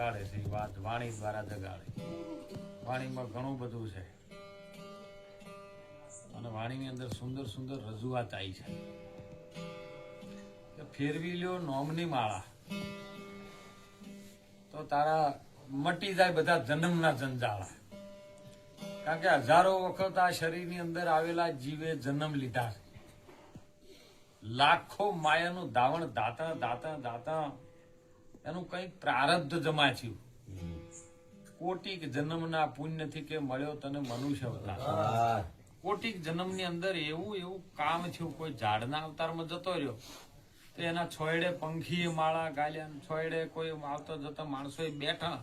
જગાડે છે. વાત વાણી દ્વારા જગાડે. વાણીમાં ઘણું બધું છે અને વાણીની અંદર સુંદર સુંદર રજૂઆત આવી છે કે ફેરવી લ્યો નોમની માળા તો તારા મટી જાય બધા જન્મના જંજાળા. કારણ કે હજારો વખત આ શરીરની અંદર આવેલા જીવે જન્મ લીધા છે. લાખો માયાનું ધાવણ દાતા દાતા દાતા એનું કઈક પ્રારબ્ધ જમા થયું. કોટિક જન્મના પુણ્યથી કે મળ્યો તને મનુષ્ય અવતાર. કોટિક જન્મની અંદર એવું એવું કામ થયું. કોઈ ઝાડના અવતારમાં જતો રહ્યો તો એના છોયડે પંખીએ માળા ગાલ્યા, છોયડે કોઈ આવતો જતા માણસો બેઠા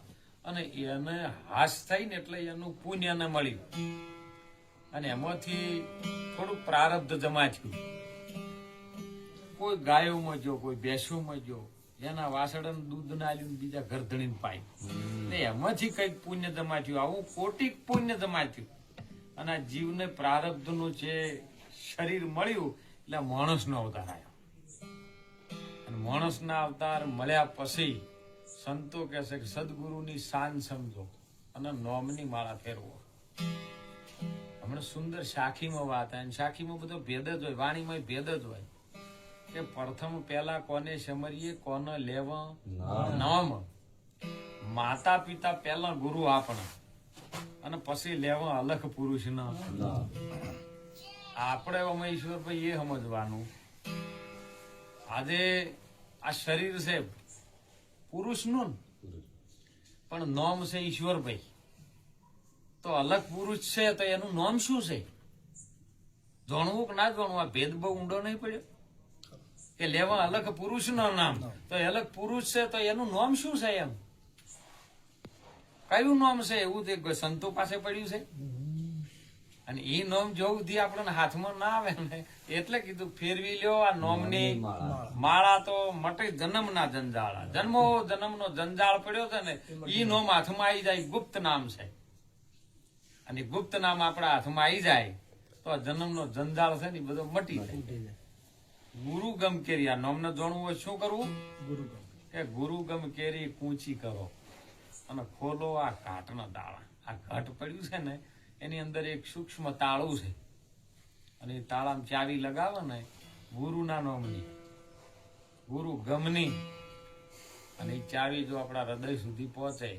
અને એને હાશ થઈ ને એટલે એનું પુણ્ય ને મળ્યું અને એમાંથી થોડું પ્રારબ્ધ જમા થયું. કોઈ ગાયોમાં જો, કોઈ ભેંસોમાં જો, એના વાસણ દૂધ ના લ્યું બીજા ઘર ધણીને પાય ને એમાંથી કઈક પુણ્ય જમા થયું. આવું કોટિક પુણ્ય જમા થયું અને આ જીવને પ્રારબ્ધ નું જે શરીર મળ્યું એટલે માણસ નો અવતાર આવ્યો. અને માણસ ના અવતાર મળ્યા પછી સંતો કહે છે કે સદગુરુની શાન સમજો અને નોમની માળા ફેરવો. હમણાં સુંદર સાખીમાં વાત આવે. સાખીમાં બધો ભેદ જ હોય, વાણીમાં ભેદ જ હોય કે પ્રથમ પેલા કોને સમરીએ કોને લેવ નામ. માતા પિતા પેલા ગુરુ આપણા અને પછી લેવા અલખ પુરુષ ના. આપણે અમે ઈશ્વરભાઈ એ સમજવાનું આજે આ શરીર છે પુરુષ નું પણ નોમ છે ઈશ્વરભાઈ. તો અલગ પુરુષ છે તો એનું નામ શું છે? જાણવું કે ના જાણવું? આ ભેદ બહુ ઊંડો નહીં પડ્યો કે લેવા અલગ પુરુષ નું નામ તો અલગ પુરુષ છે તો એનું નામ શું છે? એમ કયું નામ છે? એવું સંતો પાસે પડ્યું છે અને એ નામ જો સુધી આપણને હાથમાં ના આવે ને એટલે કીધું ફેરવી લ્યો આ નોમની માળા તો મટે જન્મના જંજાળા. જન્મો જન્મનો જંજાળ પડ્યો છે ને ઈ નોમ હાથમાં આવી જાય. ગુપ્ત નામ છે અને ગુપ્ત નામ આપણા હાથમાં આવી જાય તો આ જન્મનો જંજાળ છે ને બધો મટી જાય. ગુરુ ગમ કેરી આ નોમને જોણવું હોય શું કરવું? કે ગુરુ ગમ કેરી કૂંચી કરો અને ખોલો આ ઘાટના દાળા. આ ઘાટ પડ્યું છે ને એની અંદર એક સૂક્ષ્મ તાળું છે અને એ તાળામાં ચાવી લગાવો ને ગુરુના નામની, ગુરુ ગમની, અને એ ચાવી જો આપણા હૃદય સુધી પહોંચે,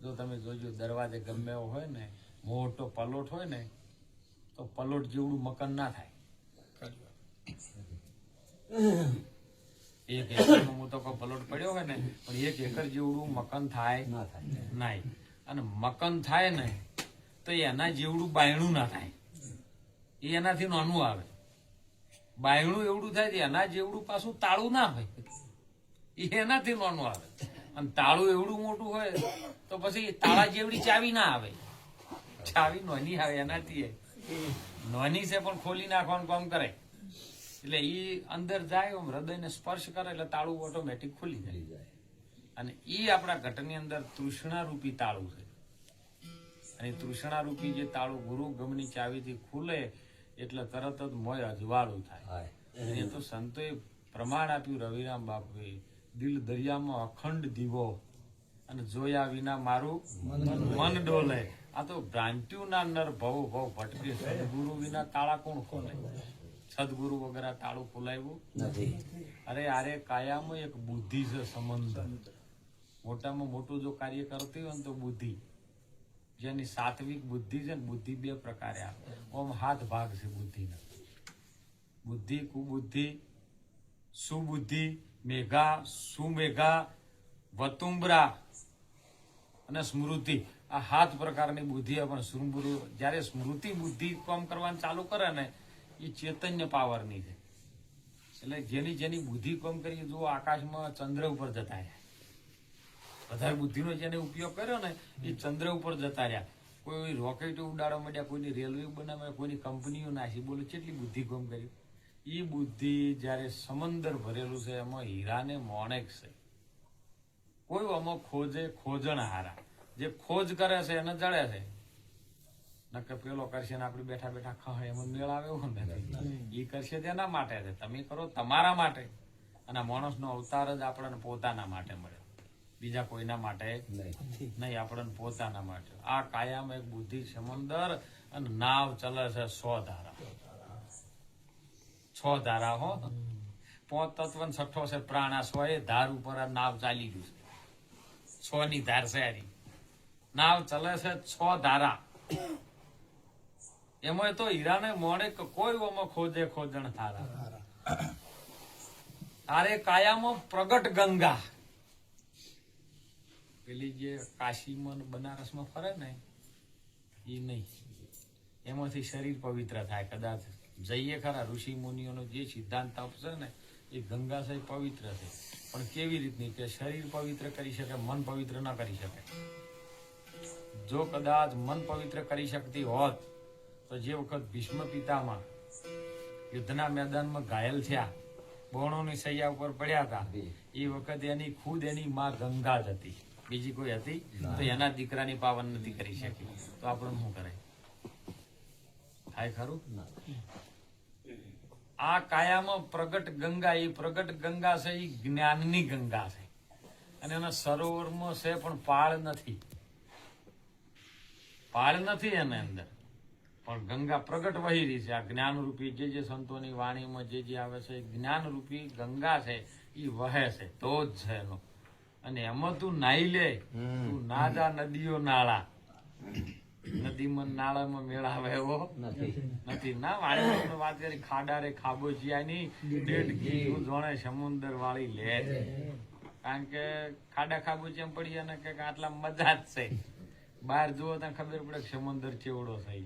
જો તમે જોજો દરવાજે ગમે એવો હોય ને મોટો પલોટ હોય ને તો પલોટ જેવડું મકાન ના થાય. એક એકર હું તો પલોટ પડ્યો હોય ને પણ એક એકર જેવડું મકાન થાય ના. અને મકાન થાય ને તો એના જેવડું બાયણું ના થાય. એ એનાથી નાનું આવે. બાયણું એવડું થાય એના જેવડું પાછું તાળું ના હોય. એ એનાથી નાનું આવે. અને તાળું એવડું મોટું હોય તો પછી તાળા જેવડી ચાવી ના આવે. ચાવી નાની આવે એનાથી. નાની છે પણ ખોલી નાખવાનું કામ કરે એટલે એ અંદર જાય હૃદયને સ્પર્શ કરે એટલે તાળું ઓટોમેટિક ખુલી જાય. અને એ આપણા ઘટની અંદર તૃષ્ણા રૂપી તાળું છે. અને તૃષ્ણા રૂપી જે તાળું ગુરુ ગમની ચાવીથી ખુલે એટલે તરત જ મોય અજવાળું થાય. એ તો સંતોએ પ્રમાણ આપ્યું રવિરામ બાપુએ, દિલ દરિયામાં અખંડ દીવો અને જોયા વિના મારું મન ડોલે. આ તો ભ્રાંતિયું ના નર ભવ ભવ ભટકે. સદગુરુ વિના તાળા કોણ ખોલે? સદગુરુ વગર તાળું ખોલાવ્યું નથી. અરે કાયામાં એક બુદ્ધિ છે સમંદર. મોટામાં મોટું જો કાર્ય કરતી હોય ને તો બુદ્ધિ, જેની સાત્વિક બુદ્ધિ છે ને, બુદ્ધિ બે પ્રકારે આવે. આમ 7 ભાગ છે બુદ્ધિના. બુદ્ધિ, કુબુદ્ધિ, સુબુદ્ધિ, મેઘા, સુમેઘા, વતુંબરા અને સ્મૃતિ. આ 7 પ્રકારની બુદ્ધિ. પણ જયારે સ્મૃતિ બુદ્ધિ કામ કરવાનું ચાલુ કરે ને એ ચૈતન્ય પાવરની છે. એટલે જેની બુદ્ધિ કામ કરી, જો આકાશમાં ચંદ્ર ઉપર જતા રહ્યા. વધારે બુદ્ધિનો જેને ઉપયોગ કર્યો ને એ ચંદ્ર ઉપર જતા રહ્યા. કોઈ રોકેટ ઉડાડવા માંડ્યા, કોઈની રેલવે બનાવ્યા, કોઈની કંપનીઓ નાખી. બોલો કેટલી બુદ્ધિ કામ કરી. એ બુદ્ધિ જયારે સમંદર ભરેલું છે એમાં હીરાને મોણેક છે. કોઈ આમાં ખોજણ હારા. જે ખોજ કરે છે એને જડે છે. નકર પેલો કરશે ને આપણે બેઠા બેઠા ખા એમાં મેળ આવે એવું નથી. એ કરશે તેના માટે છે, તમે કરો તમારા માટે. અને માણસનો અવતાર જ આપણને પોતાના માટે મળ્યો. બીજા કોઈના માટે નહીં, આપણને પોતાના માટે. આ કાયમ એક બુદ્ધિ સમંદર અને નાવ ચલે છે 100 ધારા. 6 ધારા હો. 5 તત્વ ને 6 છે પ્રાણ. આ 100 ધાર ઉપર આ નાવ ચાલી ગયું છે. 6 ની ધાર છે આની. નાવ ચલે છે 6 ધારા. એમાં તો હીરાને મોડે કોઈ ઓમાં ખોજણ હારા. તારે કાયામાં પ્રગટ ગંગા. પેલી જે કાશીમાં બનારસમાં ફરે ને એ નહીં, એમાંથી શરીર પવિત્ર થાય. કદાચ જઈએ ખરા, ઋષિ મુનિઓનો જે સિદ્ધાંત આપશે ને એ ગંગા છે પવિત્ર છે. પણ કેવી રીતની કે શરીર પવિત્ર કરી શકે, મન પવિત્ર ના કરી શકે. જો કદાચ મન પવિત્ર કરી શકતી હોત તો જે વખત ભીષ્મ પિતામાં યુદ્ધના મેદાનમાં ઘાયલ થયા, બોણોની સૈયા ઉપર પડ્યા હતા, એ વખત એની ખુદ એની માં ગંગા જ હતી, બીજી કોઈ હતી તો એના દીકરાની પાવન નથી કરી શકી. તો આપણે શું કરે? થાય ખરું? આ કાયામાં પ્રગટ ગંગા, એ પ્રગટ ગંગા છે એ જ્ઞાનની ગંગા છે. અને એના સરોવરમાં છે પણ પાળ નથી. પાળ નથી એના અંદર, પણ ગંગા પ્રગટ વહી રહી છે. આ જ્ઞાનરૂપી જે સંતોની વાણીમાં જે આવે છે જ્ઞાનરૂપી ગંગા છે, એ વહે છે. તો જ છે એનો. અને એમાં તું નાઈ લે, તું ના જા નદીઓ નાળા. નદીમાં નાળામાં મેળાવે એવો નથી. ના વાણી વાત કરી ખાડા રે ખાબોચિયાની ડેઢ ઘી જોણે સમુદર વાળી લે. કારણ કે ખાડા ખાબોચિયા પડી અને કે આટલા મજા જ છે. બહાર જુઓ ત્યાં ખબર પડે કે સમુદર ચેવડો થઈ.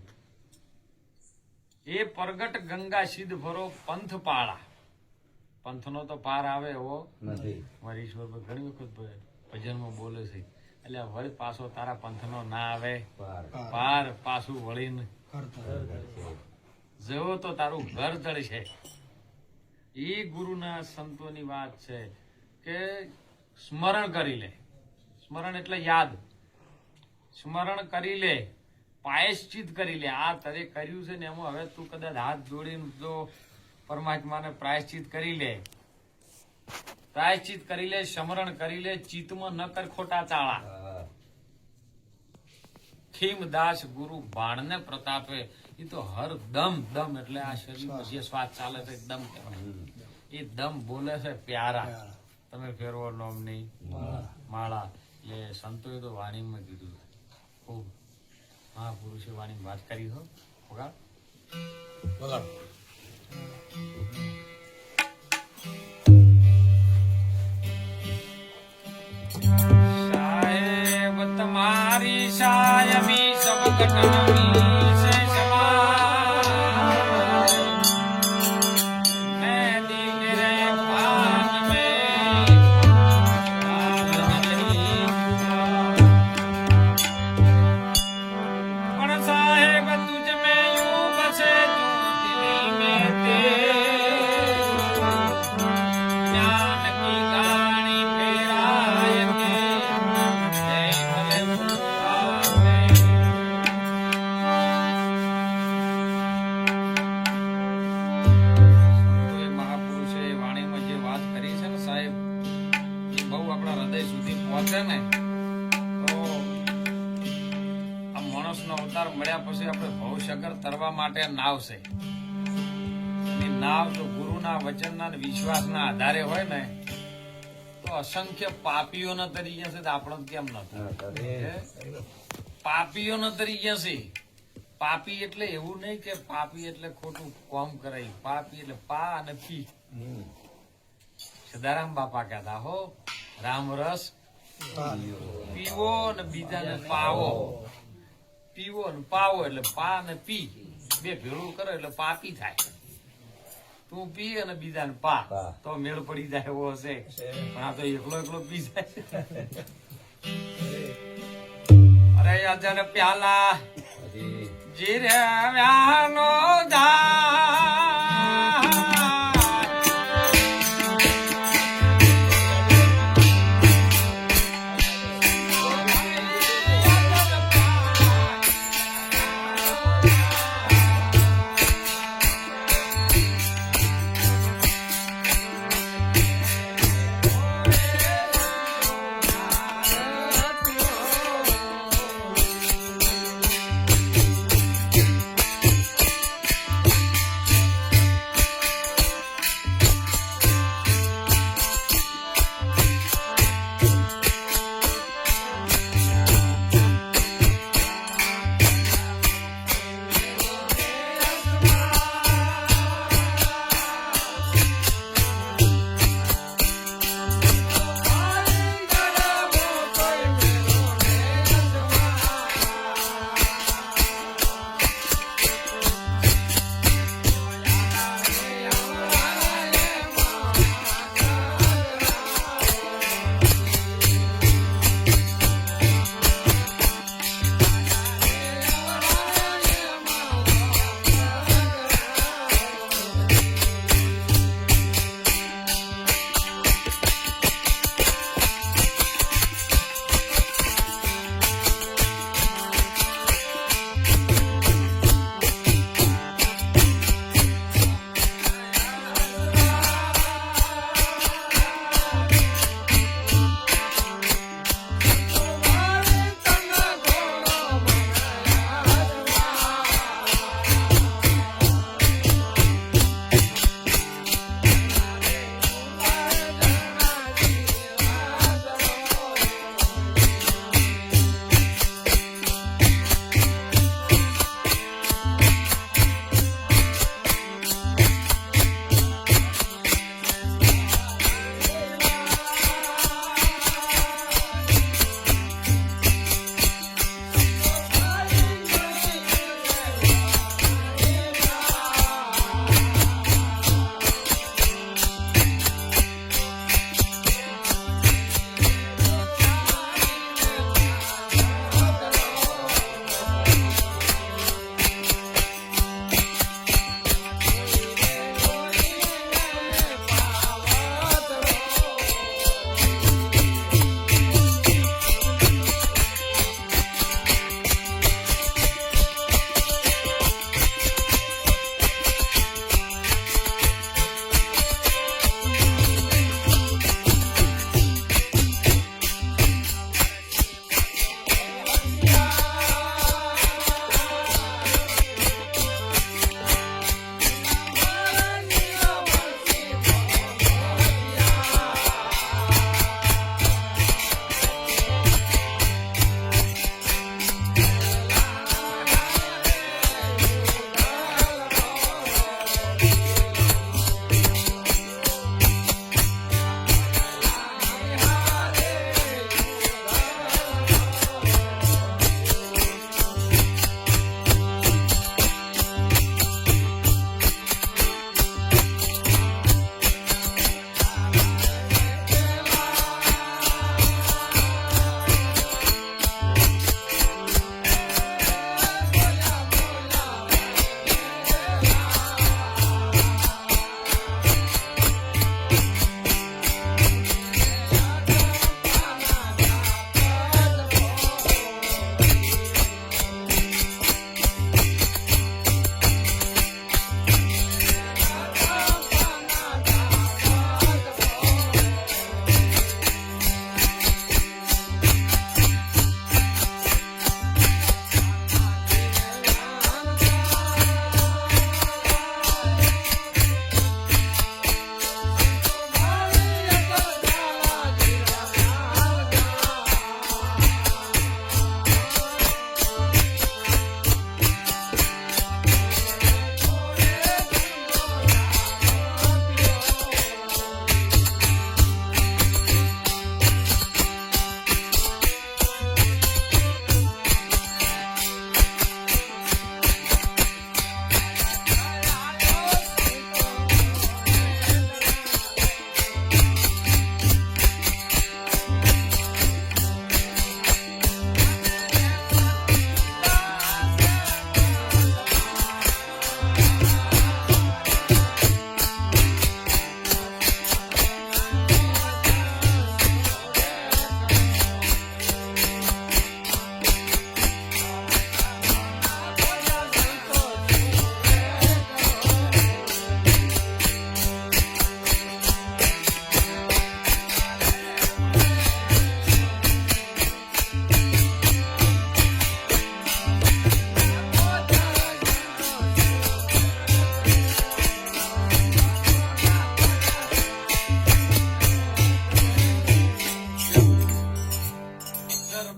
એ પ્રગટ ગંગા સિદ્ધ ભરો પંથ પાળા. પંથનો તો પાર આવે એવો નથી. મારી ઈશ્વર ઘણી વખત ભજનમાં બોલે છે, એટલે વળી પાછો તારા પંથનો ના આવે પાર, પાછું વળીને જેવો તો તારું ઘર ચડશે. એ ગુરુના સંતોની વાત છે કે સ્મરણ કરી લે. સ્મરણ એટલે યાદ. સ્મરણ કરી લે, પ્રાયશ્ચિત કરી લે. આ તરે કર્યું છે ને એમાં હવે તું કદાચ હાથ જોડીને જો પરમાત્માને પ્રાયશ્ચિત કરી લે, પ્રાયશ્ચિત કરી લે, સ્મરણ કરી લે, ચિત્તમાં ન કર ખોટા ચાળા. ખીમદાસ ગુરુ બાણને પ્રતાપે. એ તો હર દમ દમ એટલે આ શરીરમાં જે શ્વાસ ચાલે છે દમ કહેવાય. એ દમ બોલે છે પ્યારા. તમે ફેરવો નોમની માળા. એટલે સંતોએ તો વાણીમાં કીધું ખૂબ. મહાપુરુષે વાણી વાત કરી હો. વગાડ સાહેબ તમારી સાયમી સબ ઘટનમી સે સમાન મેં દિલ રે પાન મેં પણ સાહેબ તુજ મેં યું બસે તું દિલ મેં તે જ્ઞાન કી ગાણી ફેરાય કે જય ભલે મુક્તાવે. સંતોએ મહાપુરુષે વાણીમાં જે વાત કરી છે ને સાહેબ, એ બહુ આપણા હૃદય સુધી પહોંચે ને તો આ માણસનો અવતાર મળ્યા પછી આપણે ભવસાગર તરવા માટે નાવ છે. એ નાવ જો ગુરુના વચનના અને વિશ્વાસના આધારે હોય ને તો અસંખ્ય પાપીઓના તરી ગયા છે. તો આપણો કેમ નથી? પાપીઓના તરી ગયા છે. પાપી એટલે એવું નહીં કે પાપી એટલે ખોટું કોમ કરાય. પાપી એટલે પા અને પી. સદારામ બાપા કહેતા હો, રામરસ પીવો ને બીજાને પાવો. પીવો ને પાવો એટલે પા ને પી બે ભેળું કરો એટલે પાપી થાય. તું પી અને બીજાને પા તો મેળ પડી જાય એવો હશે. પણ આ તો એકલો પી જાય. અરે અજર પ્યાલા જીરે વ્યાનો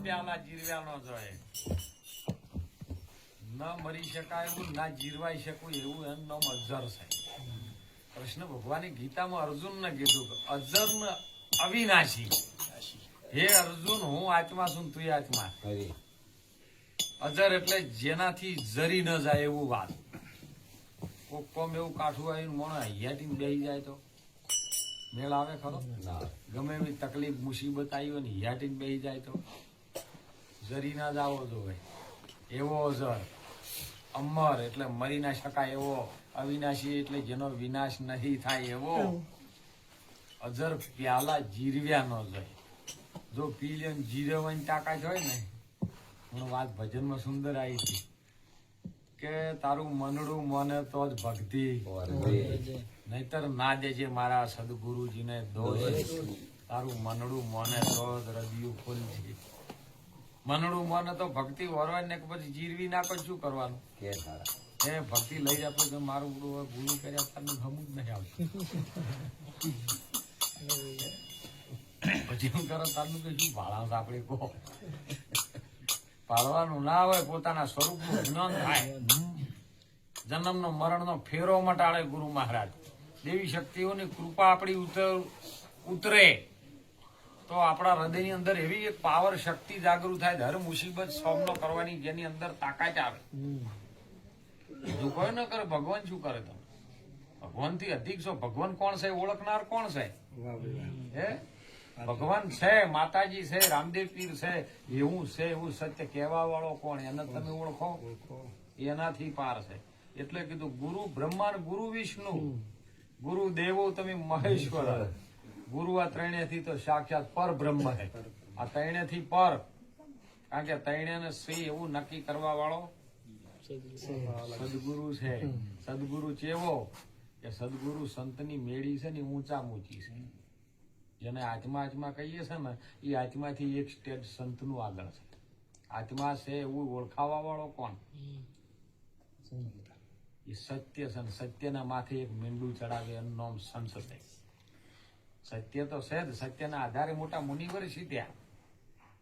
પ્યાલા જીરવ્યા ન જોઈએ, ન મરી શકાય એવું, ના જીરવાઈ શકું એવું એનું નામ અજર છે. કૃષ્ણ ભગવાને ગીતામાં અર્જુનને કીધું કે અજર ને અવિનાશી, હે અર્જુન હું આત્મા છું તું આત્મા. અજર એટલે જેનાથી જરી ન જાય એવું વાત. કોક કોમ એવું કાઠું આવીને મોણો હૈયાથી બેસી જાય તો મેળ આવે ખરો? ગમે એવી તકલીફ મુસીબત આવી હોય ને હૈયાથી બેસી જાય તો જરી ના જ આવો જોઈએ એવો અજર. અમર એટલે મરી ના શકાય એવો, અવિનાશી એટલે જેનો વિનાશ નહીં થાય એવો. અજર પ્યાલા જીરવ્યા ન જાય. જો પી લે જીરવવાની તાકાત હોય ને, હું વાત ભજનમાં સુંદર આવી હતી કે તારું મનડું મને તો જ ભક્તિ, નહીતર ના દેજે મારા સદગુરુજીને દોષ. તારું મનડું મને તો જ હૃદયું ખુલશે. મનડું મને તો ભક્તિ વરવાય ને પછી જીરવી નાખો શું કરવાનું? એ ભક્તિ લઈ જતો કે મારું ગુરુ કર્યા તારનું હમું જ નહીં આવતું. પછી હું કરો તારનું કે શું ભાળા આપણે કહો. પાડવાનું ના હોય, પોતાના સ્વરૂપનું જ્ઞાન થાય. જન્મનો મરણનો ફેરો મટાડે ગુરુ મહારાજ. દેવી શક્તિઓની કૃપા આપણી ઉતરે તો આપણા હૃદયની અંદર એવી એક પાવર શક્તિ જાગૃત થાય, હર મુસીબત સામનો કરવાની જેની અંદર તાકાત આવે. બીજું કોઈ ન કરે, ભગવાન શું કરે? તમે ભગવાન થી અધિક છો. ભગવાન કોણ છે ઓળખનાર કોણ છે? હે ભગવાન છે, માતાજી છે, રામદેવ પીર છે, એવું છે એવું સત્ય કહેવા વાળો કોણ? એને તમે ઓળખો, એનાથી પાર છે. એટલે કીધું ગુરુ બ્રહ્મા, ગુરુ વિષ્ણુ, ગુરુ દેવો તમે મહેશ્વર. ગુરુ આ ત્રણે થી તો સાક્ષાત પર બ્રહ્મ છે. આ ત્રણે થી પર, કારણ કે ત્રણે ને શ્રી એવું નક્કી કરવા વાળો સદગુરુ છે. સદગુરુ ચેવો કે સદગુરુ સંતની મેળી છે ને ઊંચા ઊંચી છે. જેને આત્મા આત્મા કહીએ છે ને, એ આત્માથી એક સ્ટેજ સંતનું આગળ છે. આત્મા છે એવું ઓળખાવા વાળો કોણ? એ સત્ય છે. સત્યના માથે એક મીંડું ચડાવે એનું નામ સંત છે. સત્ય તો છે જ, સત્યના આધારે મોટા મુનિવર સીધ્યા,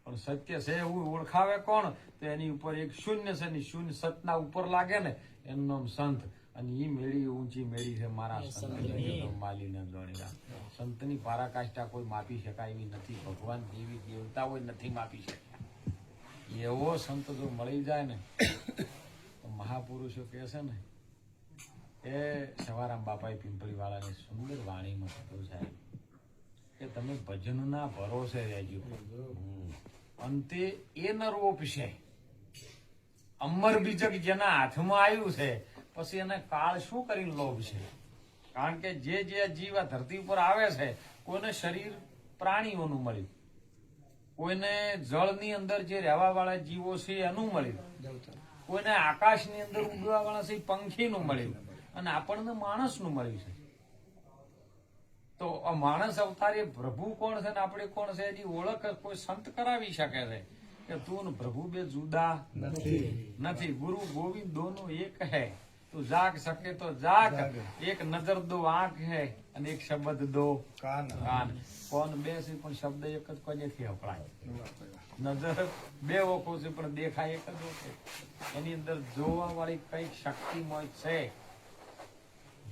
પણ સત્ય છે એવું ઓળખાવે કોણ? તો એની ઉપર એક શૂન્ય છે ને, શૂન્ય સતના ઉપર લાગે ને એનું નામ સંત. અને એ મેળી ઊંચી મેળી છે મારા સંત માલીને દોડેલા. સંતની પારાકાષ્ઠા કોઈ માપી શકાય એવી નથી. ભગવાન દેવી દેવતાઓ નથી માપી શક્યા. એવો સંત જો મળી જાય ને તો મહાપુરુષો કહે છે ને એ સવારામ બાપાએ પિંપળી વાળાની સુંદર વાણીમાં કીધું સાહેબ કે તમે ભજનના ભરોસે રહેજો, અંતે એ ન રોપશે. અમર બીજક જેના હાથમાં આવ્યું છે પછી એને કાળ શું કરીને લોભશે? કારણ કે જે જીવ આ ધરતી ઉપર આવે છે, કોઈને શરીર પ્રાણીઓનું મળ્યું, કોઈને જળની અંદર જે રહેવા વાળા જીવો છે એનું મળ્યું, કોઈને આકાશની અંદર ઉડવા વાળા છે પંખીનું મળ્યું, અને આપણને માણસનું મળ્યું છે. તો આ માણસ અવતાર એ પ્રભુ કોણ છે ને આપણે કોણ છે એની ઓળખ કોઈ સંત કરાવી શકે છે કે તું ને પ્રભુ બે જુદા નથી. ગુરુ ગોવિંદ દોનો એક હે, તું જાગ શકે તો જાગ. એક નજર દો આંખ હે અને એક શબ્દ દો કાન. કોણ બે છે પણ શબ્દ એક જ કોઈ નથી અપડાય. નજર બે ઓખો છે પણ દેખાય એક જ ઓખો. એની અંદર જોવા વાળી કઈક શક્તિમય છે.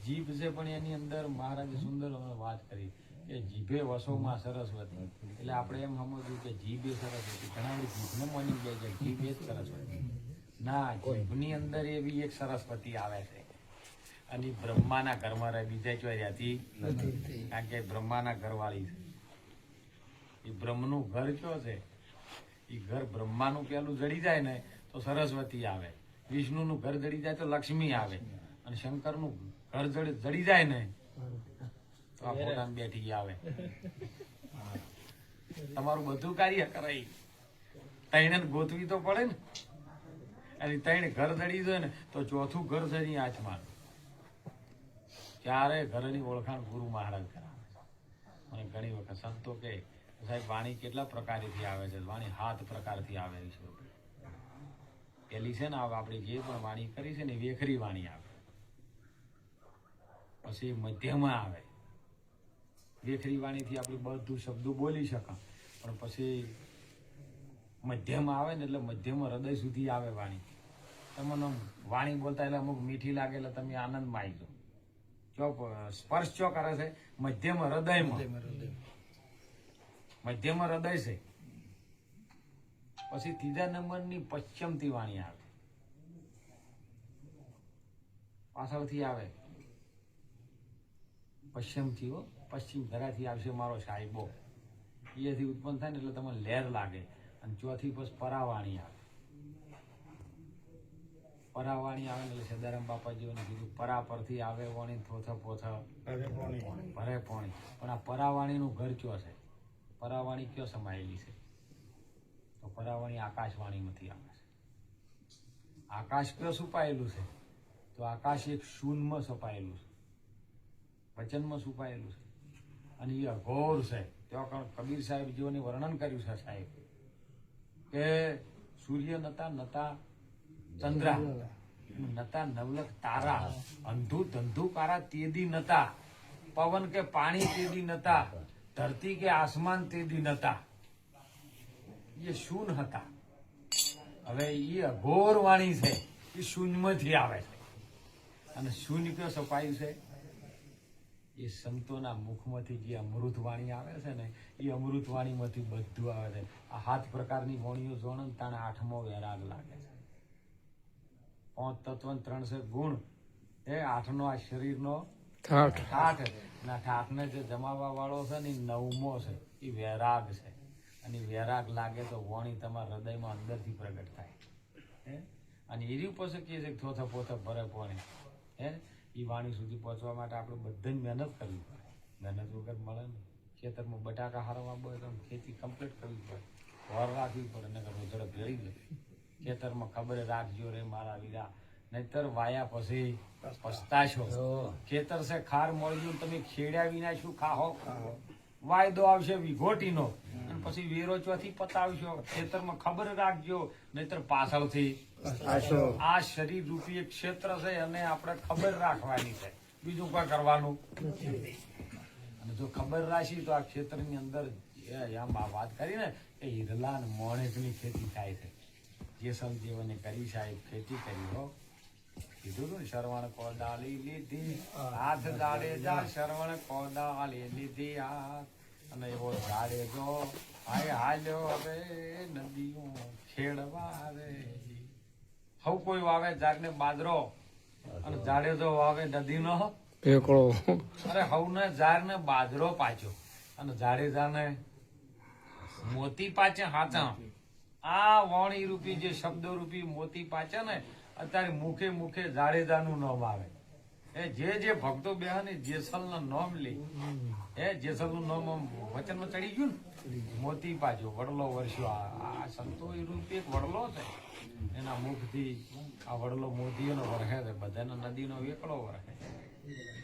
જીભ છે પણ એની અંદર મહારાજે સુંદર વાત કરી કે જીભે વસોમાં સરસ્વતી. એટલે આપણે એમ સમજવું કે જીભ એ સરસ્વતી. ઘણા બધી જીભને માની જાય છે જીભ એ જ સરસ્વતી. ના, જીભની અંદર એવી એક સરસ્વતી આવે છે અને બ્રહ્માના ઘરમાં રહે, બીજા ચોઈ રહેતી નથી. કારણ કે બ્રહ્માના ઘરવાળી છે. એ બ્રહ્મનું ઘર કયો છે? એ ઘર બ્રહ્માનું પેલું જડી જાય ને તો સરસ્વતી આવે, વિષ્ણુનું ઘર જડી જાય તો લક્ષ્મી આવે, અને શંકરનું ઘર જડી જાય ને તો આ પોતાને બેઠી આવે. તમારું બધું કાર્ય કરાય. તઈને ગોતવી તો પડે ને, અને તઈને ઘર જડી જાય ને તો ચોથું ઘર છે એની આત્મા. ત્યારે ઘરની ઓળખાણ ગુરુ મહારાજ કરાવે છે. અને ઘણી વખત સંતો કે સાહેબ વાણી કેટલા પ્રકારથી આવે છે? વાણી 7 પ્રકારથી આવે છે. પેલી છે ને આપણે જે પણ વાણી કરી છે ને વેખરી વાણી આવે, પછી મધ્યમાં આવે. વેખરી વાણીથી આપણે બધું શબ્દો બોલી શકાય, પણ પછી મધ્યમ આવે ને એટલે મધ્યમ હૃદય સુધી આવે વાણી. તમને વાણી બોલતા એટલે અમુક મીઠી લાગે એટલે તમે આનંદમાં આવી જાઓ. સ્પર્શ ચો કરે છે મધ્યમ હૃદયમાં, મધ્યમ હૃદય છે. પછી ત્રીજા નંબરની પશ્ચિમથી વાણી આવે, પાછળથી આવે પશ્ચિમથી. પશ્ચિમ ધરાથી આવશે મારો સાહેબો, એથી ઉત્પન્ન થાય ને એટલે તમને લહેર લાગે. અને ચોથી પછી પરાવાણી આવે. પરાવાણી આવે ને એટલે સદારામ બાપાજીઓને કીધું પરા પરથી આવે વાણી થોથ પોથ ભરે પોણી. પણ આ પરાવાણીનું ઘર કયો છે? પરાવાણી કયો સમાયેલી છે? તો પરાવાણી આકાશવાણીમાંથી આવે છે. આકાશ કયો છુપાયેલું છે? તો આકાશ એક શૂન્યમાં છપાયેલું છે, વચનમાં છુપાયેલું છે. અને એ અઘોર છે. ત્યાં કબીર સાહેબ જેઓને વર્ણન કર્યું છે સાહેબ કે સૂર્ય નતા નતા ચંદ્રા, નતા નવલખ તારા, અંધુ ધંધુકારા તેદી નતા, પવન કે પાણી તેદી નતા, ધરતી કે આસમાન તેદી નતા. એ શૂન્ય હતા. હવે એ અઘોર વાણી છે, એ શૂન્યમાંથી આવે છે. અને શૂન્ય કયો છપાયું છે? એ સંતોના મુખમાંથી જે અમૃત વાણી આવે છે ને, એ અમૃત વાણીમાંથી બધું આવે છે. આ 7 પ્રકારની વાણીઓ જોડે તાણે 8મો વૈરાગ લાગે છે. 5 તત્વ 3 ગુણ, એ 8નો આ શરીરનો ઠાઠ. અને ઠાઠને જે જમાવવા વાળો છે ને, એ 9મો છે, એ વૈરાગ છે. અને વૈરાગ લાગે તો વાણી તમારા હૃદયમાં અંદરથી પ્રગટ થાય. અને એની પાસે કહે છે થોથા પોથા ભરે પોણી. એ વાણી સુધી પહોંચવા માટે આપણે બધાને મહેનત કરવી પડે. મહેનત વગર મળે ને. ખેતરમાં બટાકા હારવા હોય તો ખેતી કમ્પ્લીટ કરવી પડે, વર રાખવી પડે, ને રોજડે ભેળી જાય. ખેતરમાં ખબર રાખજો રે મારા વીરા, નહીતર વાયા પછી પસ્તાશો. ખેતર છે ખાર મળ્યું, તમે ખેડ્યા વિના શું ખાહો? વાયદો આવશે વિઘોટીનો, અને પછી વેરો ચોથી પતાવશો. ખેતરમાં ખબર રાખજો, નહીતર પાછળથી. આ શરીર રૂપી એક ક્ષેત્ર છે, અને આપણે ખબર રાખવાની છે, બીજું કોઈ કરવાનું. અને જો ખબર રાખી તો આ ક્ષેત્રની અંદર વાત કરી ને કે હિરલા ને મોણેકની ખેતી થાય છે. જે સંજીવને કરી સાહેબ ખેતી કરી હો. કીધું તું ને શ્રવણ કોદાળી લીધી હાથ, દાડે જા શ્રવણ કોદાળી લીધી હાથ. અને એવો ઝાડે જો હાય હાલ્યો હવે નદીઓ ખેડવા રે. હવ કોઈ વાવે ઝાડને બાજરો, અને ઝાડે જો વાવે નદીનો એકડો. અરે હવને ઝાડને બાજરો પાછો, અને ઝાડે ઝાડને મોતી પાછે હાથા. આ વાણી રૂપી જે શબ્દો રૂપી મોતી પાછે ને, અત્યારે મુખે મુખે જાડેજાનું નામ આવે. જે ભક્તો બેહાને જેસલના નામ લે, જેસલનું નામ વચનમાં ચડી ગયું ને, મોતી પાછો વડલો વર્ષો. આ સંતો રૂપી એક વડલો છે, એના મુખથી આ વડલો મોતીઓનો વરહે છે. બધાના નદીનો એકડો વરહે,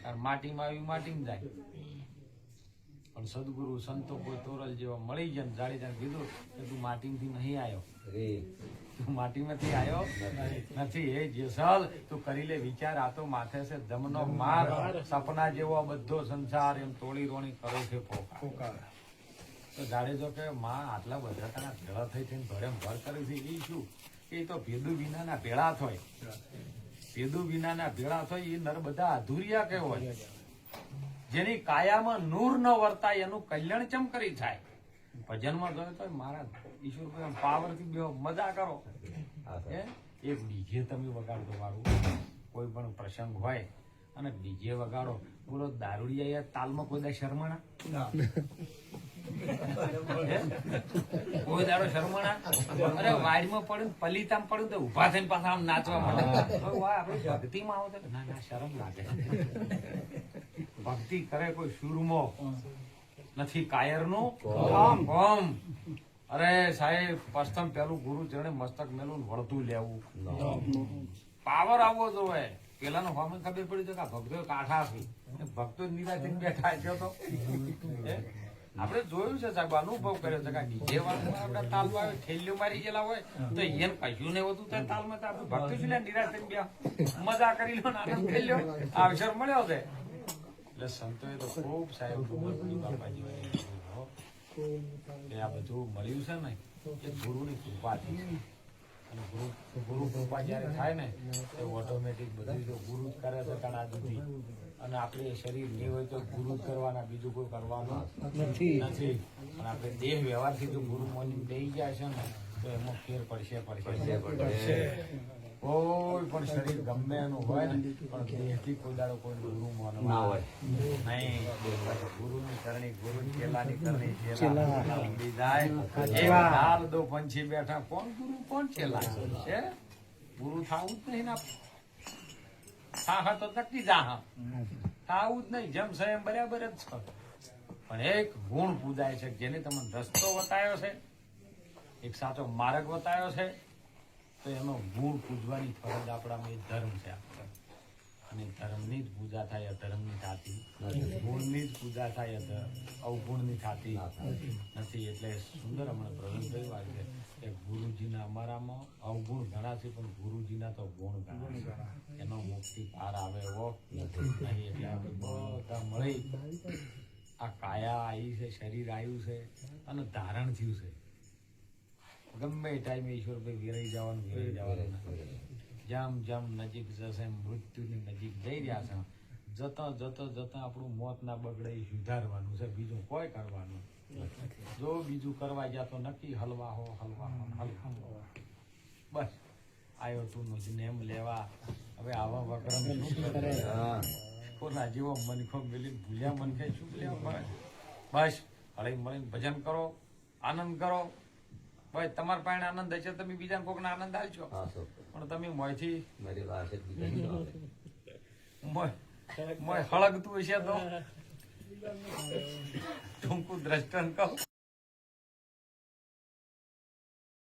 કારણ માટીમાં આવી માટીમાં જાય. પણ સદગુરુ સંતો કોઈ તોરલ જેવા મળી ગયા ને જાડેજાને કીધું કે તું માટીમાંથી નહીં આવ્યો, તું માટીમાંથી આવ્યો નથી. એ જેસલ તું કરી લે વિચાર, આ તો માથે છે જમનો માર, સપના જેવો બધો સંસાર, એમ તોડી રોણી કરો છે પોકાર. તો જાડેજો કે માં આટલા બધા તારા ભેળા થઈ થઈને ભરેમ ભર કરી છે, એ શું? એ તો ભેદુ વિનાના ભેળા થાય. ભેદુ વિનાના ભેળા થાય એ નર બધા અધૂરિયા કે હોય. જેની કાયામાં નૂર ન વર્તાય એનું કલ્યાણ ચમ કરી થાય. ભજનમાં ગયો તો મારા ઈશ્વર પાવરથી બે મજા કરો. એક ડીજે તમે વગાડતો વાળું કોઈ પણ પ્રસંગ હોય અને ડીજે વગાડો, બોલો દારૂડિયા તાલમાં કોઈ દા શરમણા? કોઈ દાડો શરમણા? અરે વાડીમાં પડ્યું પલીતામાં પડ્યું તો ઉભા થઈને પાછા આમ નાચવા મળે. આપડે ભક્તિમાં આવો તો ના ના શરમ લાગે. ભક્તિ કરે કોઈ સુરમો નથી, કાયરનું કોમ. અરે સાહેબ પ્રથમ પેલું ગુરુ ચરણે મસ્તક મેલું વળતું લેવું, પાવર આવવો જોવે. પેલા નો ફોર્મ ખબર પડી છે કે ભક્તો કાઠા છે, ભક્તો નિરાશ બેઠા છે. તો આપડે જોયું છે સાહેબ, અનુભવ કર્યો છે કે ડીજે વાળા આપડે તાલમાં આવે ઠેલીઓ મારી ગયેલા હોય તો એને કશું ને હોતું થાય તાલમાં. તો આપડે ભક્તો છે નિરાશ થઈને બે મજા કરી લો, આનંદ કરી લો, અવસર મળ્યો છે. એટલે સંતોએ તો ખૂબ સાહેબ બાપાજી આ બધું મળ્યું છે ને, એ ગુરુની કૃપાથી છે. અને ગુરુ કૃપા જયારે થાય ને તો ઓટોમેટિક બધું તો ગુરુ જ કરે છે કાણા સુધી. અને આપણે શરીર નહીં હોય તો ગુરુ જ કરવાના, બીજું કોઈ કરવાનું નથી. અને આપણે દેહ વ્યવહારથી જો ગુરુ મોની દઈ જાય છે ને તો એમાં ફેર પડશે. કોઈ પણ શરીર ગમે એનું હોય ને પણ દેહથી કોઈ દાડો કોઈ ગુરુ માનવા હોય નહીં. ગુરુની કરણી, ગુરુ ચેલાની કરણી, ચેલા ઉડી જાય. એક હાલ દો પંછી બેઠા, કોણ ગુરુ કોણ ચેલા છે? ગુરુ થાવું જ નહીં ને. થા તો નક્કી જા થાવું જ નહીં. જેમ છે એમ બરાબર જ છે. પણ એક ગુણ પૂજાય છે જેને તમને રસ્તો બતાવ્યો છે, એક સાચો માર્ગ બતાવ્યો છે, તો એનો ગુણ પૂજવાની ફરજ આપણામાં એ ધર્મ છે. અને ધર્મની જ પૂજા થાય, અધર્મની થતી ગુણની જ પૂજા થાય, અવગુણની થતી નથી. એટલે સુંદર હમણાં પ્રવીણભાઈ વાત છે કે ગુરુજીના અમારામાં અવગુણ ઘણા છે પણ ગુરુજીના તો ગુણ ઘણા છે. એનો મુક્તિ પાર આવે એવો નથી. એટલે આપણે બધા મળી આ કાયા આવી છે, શરીર આવ્યું છે અને ધારણ થયું છે. ગમે એ ટાઈમે ઈશ્વરભાઈ વિરાઈ જવાનું જેમ જેમ નજીક જશે મૃત્યુની નજીક જઈ રહ્યા છે, જતા આપણું મોત ના બગડે એ સુધારવાનું છે. બીજું કોઈ કરવાનું જો બીજું કરવા ગયા તો નક્કી હલવા હો. બસ આવ્યો તું નેમ લેવા. હવે આવા વક્રમ શું કરે? કોના જેવો મનખો મેલી ભૂલ્યા મનખે શું લેવા? બસ હળી મળીને ભજન કરો, આનંદ કરો. ભાઈ તમારા પાસે આનંદ હશે, તમે બીજા કોકને આનંદ આલશો, પણ તમે મોયથી મોય હળગતું હશે તો ટૂંકું દ્રષ્ટાંત કહું.